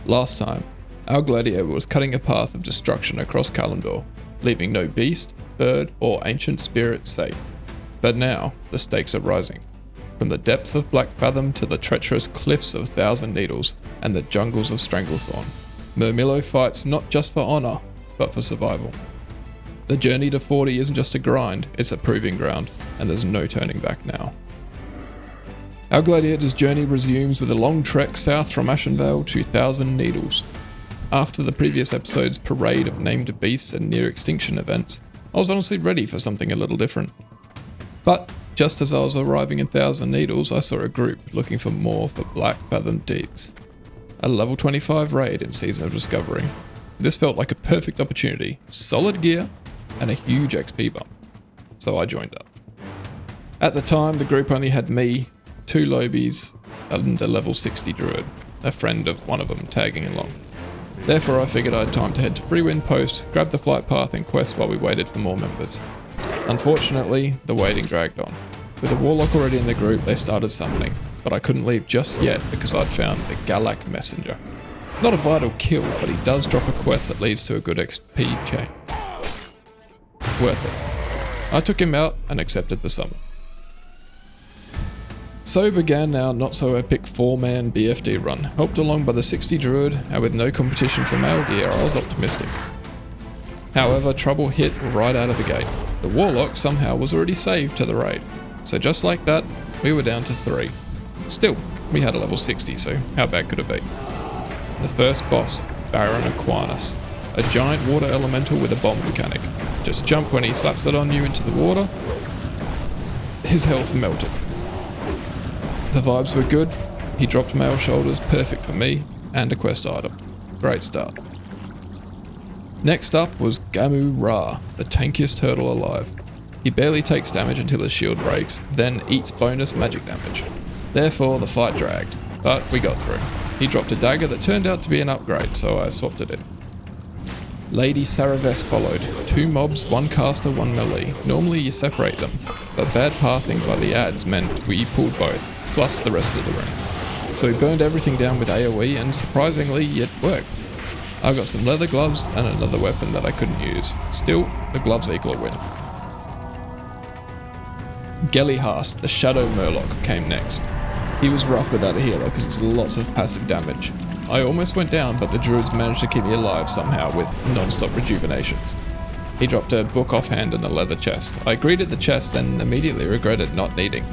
Last time, our Gladiator was cutting a path of destruction across Kalimdor, leaving no beast, bird, or ancient spirit safe. But now, the stakes are rising. From the depths of Blackfathom to the treacherous cliffs of Thousand Needles and the jungles of Stranglethorn, Murmillo fights not just for honour, but for survival. The journey to 40 isn't just a grind, it's a proving ground, and there's no turning back now. Our Gladiator's journey resumes with a long trek south from Ashenvale to Thousand Needles. After the previous episode's parade of named beasts and near extinction events, I was honestly ready for something a little different. But just as I was arriving in Thousand Needles, I saw a group looking for more for Blackfathom Depths, a level 25 raid in Season of Discovery. This felt like a perfect opportunity, solid gear, and a huge XP bump. So I joined up. At the time, the group only had me, 2 lobies, and a level 60 druid, a friend of one of them tagging along. Therefore, I figured I had time to head to Freewind Post, grab the flight path and quest while we waited for more members. Unfortunately, the waiting dragged on. With a warlock already in the group, they started summoning, but I couldn't leave just yet because I'd found the Galak Messenger. Not a vital kill, but he does drop a quest that leads to a good XP chain. Worth it. I took him out and accepted the summon. So began our not so epic 4-man BFD run, helped along by the 60 druid, and with no competition for male gear, I was optimistic. However, trouble hit right out of the gate. The warlock somehow was already saved to the raid, so just like that, we were down to 3. Still, we had a level 60, so how bad could it be? The first boss, Baron Aquinas, a giant water elemental with a bomb mechanic. Just jump when he slaps it on you into the water. His health melted. The vibes were good, he dropped male shoulders, perfect for me, and a quest item. Great start. Next up was Gamu Ra, the tankiest turtle alive. He barely takes damage until his shield breaks, then eats bonus magic damage. Therefore, the fight dragged, but we got through. He dropped a dagger that turned out to be an upgrade, so I swapped it in. Lady Saraves followed. 2 mobs, 1 caster, 1 melee. Normally you separate them, but bad pathing by the ads meant we pulled both, plus the rest of the ring. So we burned everything down with AoE and surprisingly it worked. I got some leather gloves and another weapon that I couldn't use. Still, the gloves equal a win. Gelihast, the Shadow Murloc, came next. He was rough without a healer because it's lots of passive damage. I almost went down, but the druids managed to keep me alive somehow with non-stop rejuvenations. He dropped a book offhand and a leather chest. I greeted the chest and immediately regretted not needing.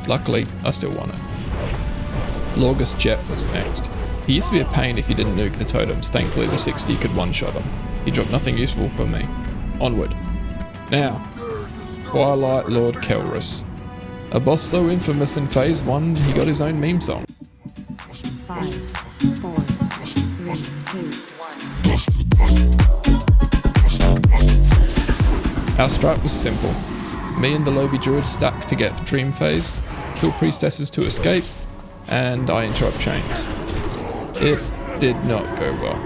Luckily, I still won it. Lorgus Jet was next. He used to be a pain if you didn't nuke the totems. Thankfully, the 60 could one-shot him. He dropped nothing useful for me. Onward. Now, Twilight Lord Kelrus. A boss so infamous in Phase 1, he got his own meme song. 5, 4, 3, 2, 1. Our strat was simple. Me and the Lobby Druid stack to get Dream Phased, kill priestesses to escape, and I interrupt chains. It did not go well.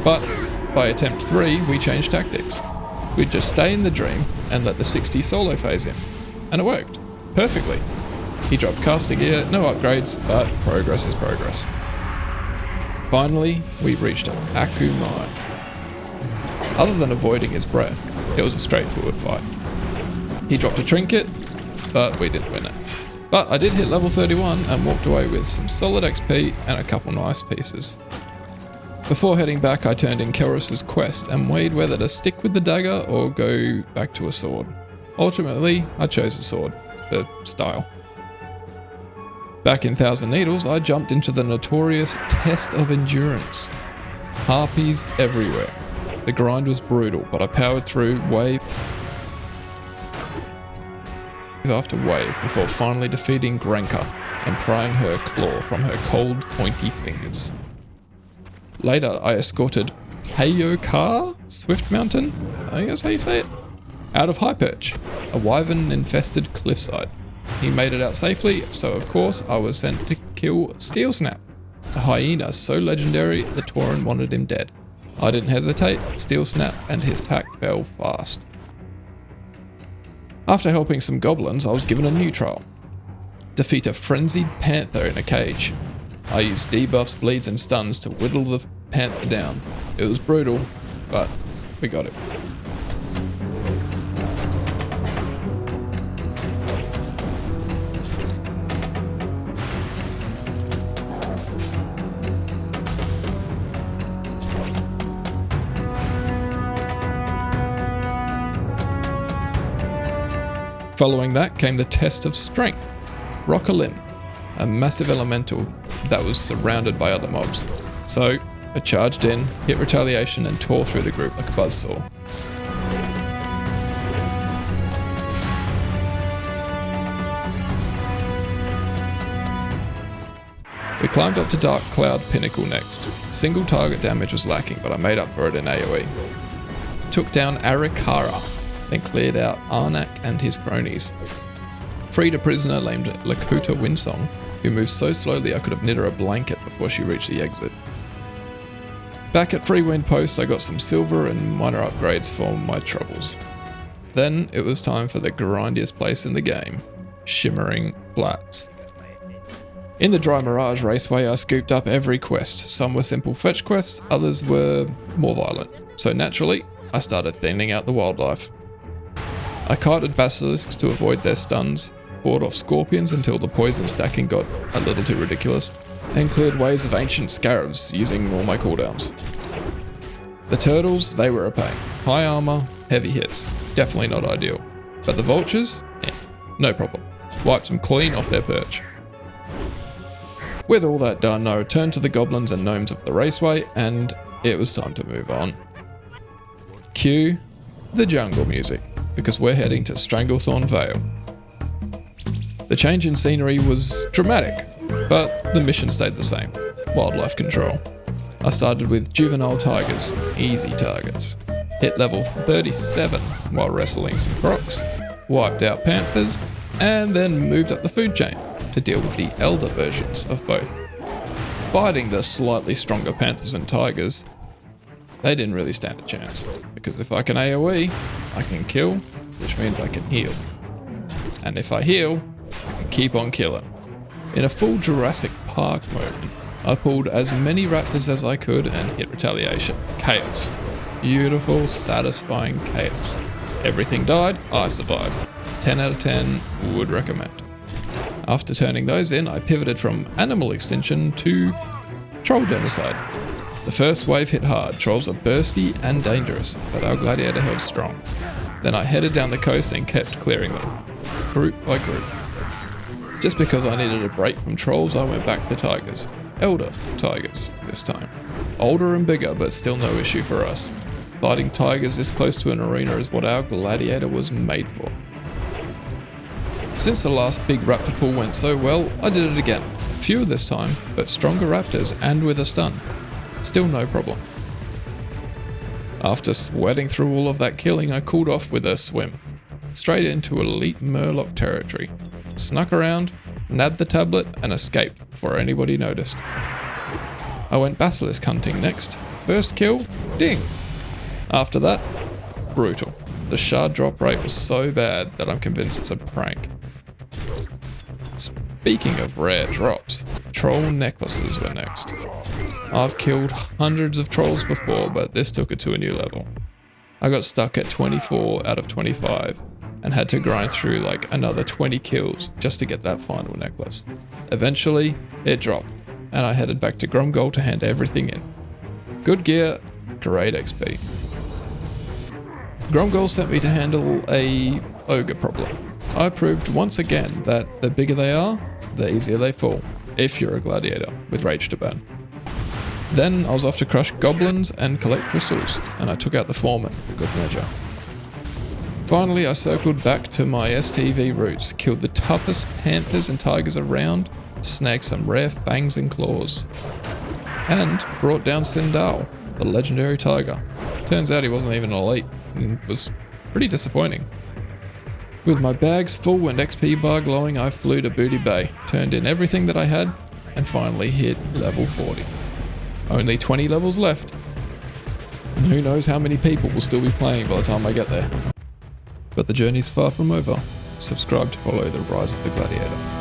But by attempt 3, we changed tactics. We'd just stay in the dream and let the 60 solo phase him. And it worked. Perfectly. He dropped caster gear, no upgrades, but progress is progress. Finally, we reached Akumai. Other than avoiding his breath, it was a straightforward fight. He dropped a trinket, but we didn't win it. But I did hit level 31 and walked away with some solid XP and a couple nice pieces. Before heading back, I turned in Kelrus's quest and weighed whether to stick with the dagger or go back to a sword. Ultimately, I chose a sword, for style. Back in Thousand Needles, I jumped into the notorious Test of Endurance. Harpies everywhere. The grind was brutal, but I powered through wave after wave before finally defeating Grenka and prying her claw from her cold, pointy fingers. Later, I escorted Hayokar Swift Mountain, I think that's how you say it, out of High Perch, a wyvern-infested cliffside. He made it out safely, so of course I was sent to kill Steel Snap, a hyena so legendary the Tauren wanted him dead. I didn't hesitate, Steel Snap and his pack fell fast. After helping some goblins, I was given a new trial. Defeat a frenzied panther in a cage. I used debuffs, bleeds and stuns to whittle the panther down. It was brutal, but we got it. Following that came the test of strength. Rockalin, a massive elemental that was surrounded by other mobs. So I charged in, hit retaliation and tore through the group like a buzzsaw. We climbed up to Dark Cloud Pinnacle next. Single target damage was lacking, but I made up for it in AoE. Took down Arikara, then cleared out Arnak and his cronies. Freed a prisoner named Lakuta Windsong, who moved so slowly I could have knit her a blanket before she reached the exit. Back at Freewind Post I got some silver and minor upgrades for my troubles. Then it was time for the grindiest place in the game, Shimmering Flats. In the Dry Mirage Raceway I scooped up every quest. Some were simple fetch quests, others were more violent. So naturally, I started thinning out the wildlife. I kited basilisks to avoid their stuns, fought off scorpions until the poison stacking got a little too ridiculous, and cleared waves of ancient scarabs using all my cooldowns. The turtles, they were a pain. High armor, heavy hits, definitely not ideal. But the vultures, no problem. Wiped them clean off their perch. With all that done, I returned to the goblins and gnomes of the raceway, and it was time to move on. Cue the jungle music, because we're heading to Stranglethorn Vale. The change in scenery was dramatic, but the mission stayed the same, wildlife control. I started with juvenile tigers, easy targets. Hit level 37 while wrestling some crocs, wiped out panthers, and then moved up the food chain to deal with the elder versions of both. Fighting the slightly stronger panthers and tigers, they didn't really stand a chance, because if I can AoE, I can kill, which means I can heal. And if I heal, I can keep on killing. In a full Jurassic Park mode, I pulled as many raptors as I could and hit retaliation. Chaos. Beautiful, satisfying chaos. Everything died, I survived. 10 out of 10, would recommend. After turning those in, I pivoted from animal extinction to troll genocide. The first wave hit hard. Trolls are bursty and dangerous, but our Gladiator held strong. Then I headed down the coast and kept clearing them, group by group. Just because I needed a break from trolls, I went back to tigers. Elder tigers this time. Older and bigger, but still no issue for us. Fighting tigers this close to an arena is what our Gladiator was made for. Since the last big raptor pull went so well, I did it again. Fewer this time, but stronger raptors and with a stun. Still no problem. After sweating through all of that killing, I cooled off with a swim. Straight into elite Murloc territory. Snuck around, nabbed the tablet, and escaped before anybody noticed. I went basilisk hunting next. First kill, ding! After that, brutal. The shard drop rate was so bad that I'm convinced it's a prank. Speaking of rare drops, troll necklaces were next. I've killed hundreds of trolls before, but this took it to a new level. I got stuck at 24 out of 25 and had to grind through like another 20 kills just to get that final necklace. Eventually, it dropped, and I headed back to Gromgol to hand everything in. Good gear, great XP. Gromgol sent me to handle a ogre problem. I proved once again that the bigger they are, the easier they fall, if you're a gladiator with rage to burn. Then I was off to crush goblins and collect crystals, and I took out the foreman for good measure. Finally, I circled back to my STV roots, killed the toughest panthers and tigers around, snagged some rare fangs and claws, and brought down Sindal, the legendary tiger. Turns out he wasn't even elite, and was pretty disappointing. With my bags full and XP bar glowing, I flew to Booty Bay, turned in everything that I had, and finally hit level 40. Only 20 levels left, and who knows how many people will still be playing by the time I get there. But the journey's far from over. Subscribe to follow the rise of the Gladiator.